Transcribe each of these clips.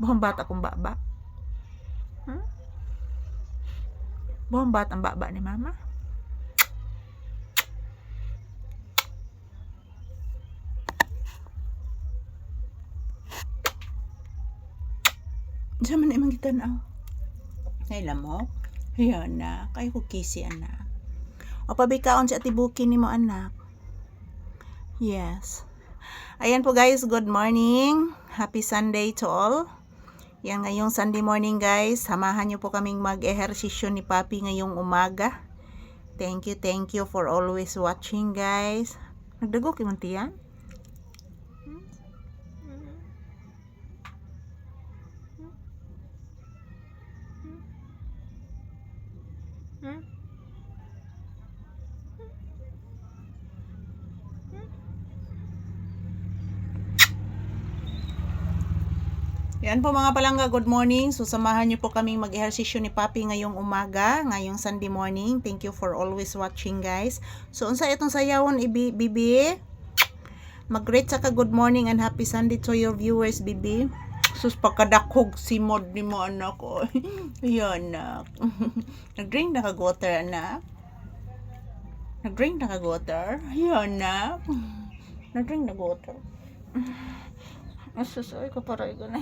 Buhang bata kong baba. Buhang bata ang baba ni mama. Diyan man imang gitanaw. Kailan mo? Ayan na. Kaya ko kisi anak. O pabikaon si ati Buki ni mo anak. Yes. Ayan po guys. Good morning. Happy Sunday to all. Yan ngayong Sunday morning guys. Samahan nyo po kaming mag-ehersisyo ni Papi ngayong umaga. Thank you for always watching guys. Nagdagok yung tiyan? Yan po mga palangga, good morning. So samahan niyo po kaming mag-ehersisyo ni Papi ngayong umaga, ngayong Sunday morning. Thank you for always watching guys. So unsa itong sayawon bibi? Mag-greet sa ka good morning and happy Sunday to your viewers bibi. Sus pagkadakhog si mod ni mo anak ko. Yan anak. Nag-drink na kag water anak. Nag-drink na kag water. Yan anak. Nag-drink na water. Asusoy ko paray ko na.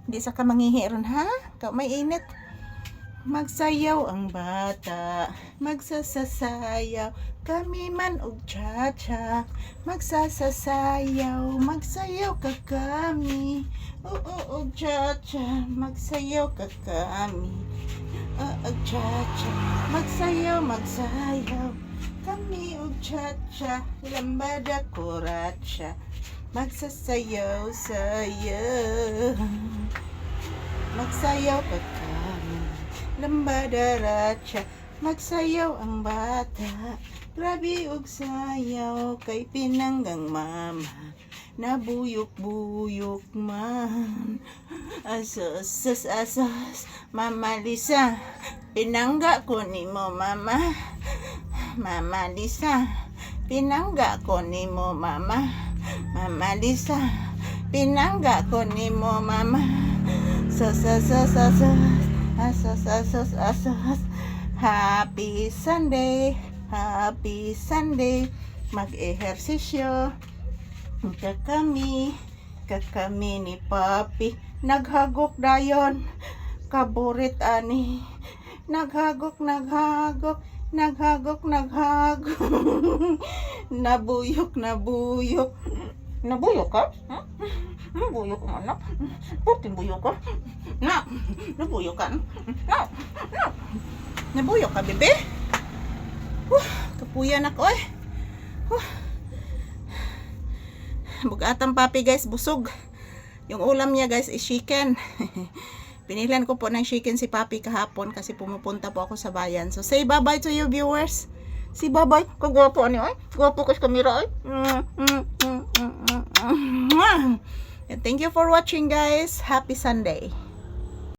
Hindi sa ka manghihiron ha? Ka may init. Magsayaw ang bata, magsasasayaw, kami man og cha-cha. Magsasasayaw, magsayaw ka kami. Oo, og cha-cha, magsayaw ka kami. Og cha-cha, magsayaw, kami og cha-cha, lambada kuratsa. Magsasayaw, sayaw. Magsayaw ka kami. Lambada ratsa. Magsayaw ang bata. Grabe og sayaw kay pinanggang mama. Nabuyok-buyok man. Asos. Mama Lisa. Pinangga ko ni mo mama. Mama Lisa. Pinangga ko ni mo mama. Mama Lisa, pinangga ko ni mo mama. Happy Sunday, happy Sunday. Mag-ehersisyo kakami ni Papi. Naghagok dayon, kaburit ani. Naghagok. Nabuyok. Nabuyok ka? Huh? Nabuyok ka anak? Puting buyok ka? Na, nabuyok ka? No. Nabuyok ka bebe? Kapuyan ako eh. Bugatang Papi guys, busog. Yung ulam niya guys is chicken. Pinilan ko po ng chicken si Papi kahapon kasi pumupunta po ako sa bayan. So say bye-bye to you viewers. Si bye-bye. Kagwapo ani ay. Gwapo ka sa kamera ay. Thank you for watching guys. Happy Sunday.